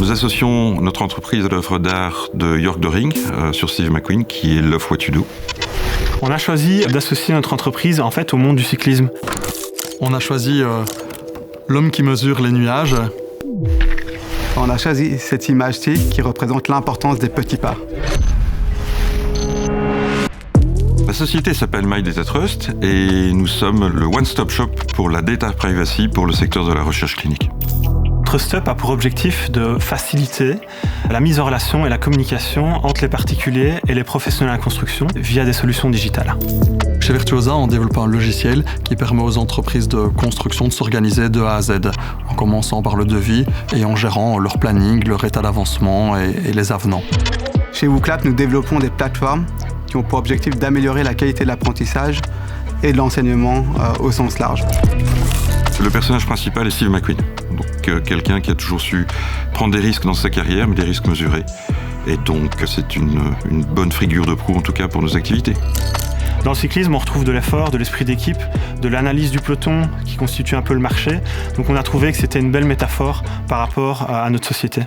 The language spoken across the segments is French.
Nous associons notre entreprise à l'œuvre d'art de York Doring sur Steve McQueen, qui est Love What You Do. On a choisi d'associer notre entreprise en fait au monde du cyclisme. On a choisi l'homme qui mesure les nuages. On a choisi cette image-ci qui représente l'importance des petits pas. La société s'appelle My Data Trust et nous sommes le one-stop shop pour la data privacy pour le secteur de la recherche clinique. TrustUp a pour objectif de faciliter la mise en relation et la communication entre les particuliers et les professionnels de la construction via des solutions digitales. Chez Virtuosa, on développe un logiciel qui permet aux entreprises de construction de s'organiser de A à Z, en commençant par le devis et en gérant leur planning, leur état d'avancement et les avenants. Chez WooClap, nous développons des plateformes qui ont pour objectif d'améliorer la qualité de l'apprentissage et de l'enseignement au sens large. Le personnage principal est Steve McQueen, donc quelqu'un qui a toujours su prendre des risques dans sa carrière, mais des risques mesurés. Et donc c'est une bonne figure de proue en tout cas pour nos activités. Dans le cyclisme, on retrouve de l'effort, de l'esprit d'équipe, de l'analyse du peloton qui constitue un peu le marché. Donc on a trouvé que c'était une belle métaphore par rapport à notre société.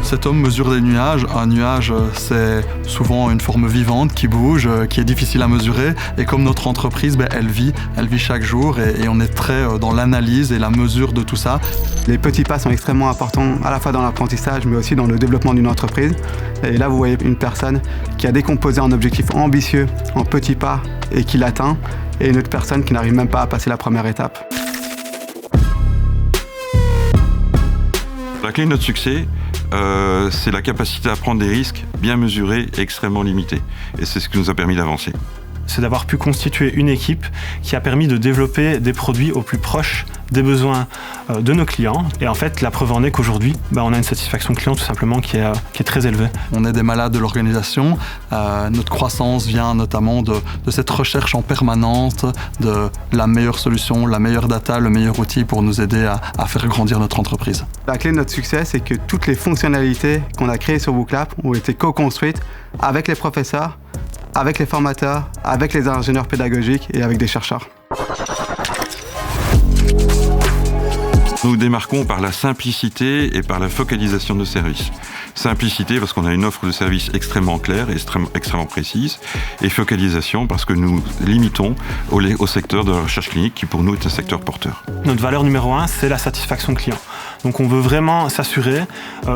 Cet homme mesure des nuages. Un nuage, c'est souvent une forme vivante qui bouge, qui est difficile à mesurer. Et comme notre entreprise, elle vit chaque jour et on est très dans l'analyse et la mesure de tout ça. Les petits pas sont extrêmement importants à la fois dans l'apprentissage mais aussi dans le développement d'une entreprise. Et là, vous voyez une personne qui a décomposé un objectif ambitieux en petits pas et qui l'atteint, et une autre personne qui n'arrive même pas à passer la première étape. La clé de notre succès, c'est la capacité à prendre des risques bien mesurés et extrêmement limités. Et c'est ce qui nous a permis d'avancer. C'est d'avoir pu constituer une équipe qui a permis de développer des produits au plus proche des besoins de nos clients. Et en fait, la preuve en est qu'aujourd'hui, on a une satisfaction client tout simplement qui est très élevée. On est des malades de l'organisation. Notre croissance vient notamment de cette recherche en permanence de la meilleure solution, la meilleure data, le meilleur outil pour nous aider à faire grandir notre entreprise. La clé de notre succès, c'est que toutes les fonctionnalités qu'on a créées sur WooClap ont été co-construites avec les professeurs, avec les formateurs, avec les ingénieurs pédagogiques et avec des chercheurs. Nous démarquons par la simplicité et par la focalisation de nos services. Simplicité parce qu'on a une offre de services extrêmement claire et extrêmement précise. Et focalisation parce que nous limitons au secteur de la recherche clinique qui pour nous est un secteur porteur. Notre valeur numéro 1, c'est la satisfaction client. Donc on veut vraiment s'assurer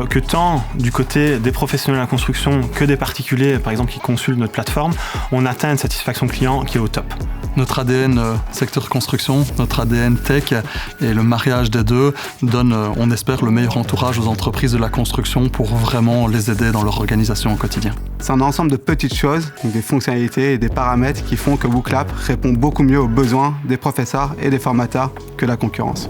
que tant du côté des professionnels de la construction que des particuliers, par exemple, qui consultent notre plateforme, on atteint une satisfaction client qui est au top. Notre ADN secteur construction, notre ADN tech et le mariage des deux donne, on espère, le meilleur entourage aux entreprises de la construction pour vraiment les aider dans leur organisation au quotidien. C'est un ensemble de petites choses, donc des fonctionnalités et des paramètres qui font que WooClap répond beaucoup mieux aux besoins des professeurs et des formateurs que la concurrence.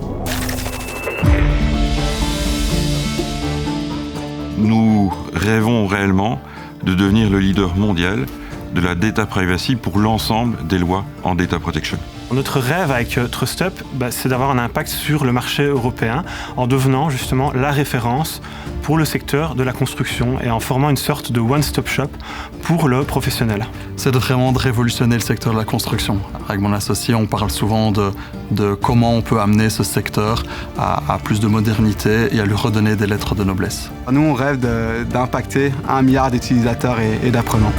Nous rêvons réellement de devenir le leader mondial de la data privacy pour l'ensemble des lois en data protection. Notre rêve avec TrustUp, c'est d'avoir un impact sur le marché européen en devenant justement la référence pour le secteur de la construction et en formant une sorte de one-stop shop pour le professionnel. C'est vraiment de révolutionner le secteur de la construction. Avec mon associé, on parle souvent de comment on peut amener ce secteur à plus de modernité et à lui redonner des lettres de noblesse. Nous, on rêve d'impacter 1 milliard d'utilisateurs et d'apprenants.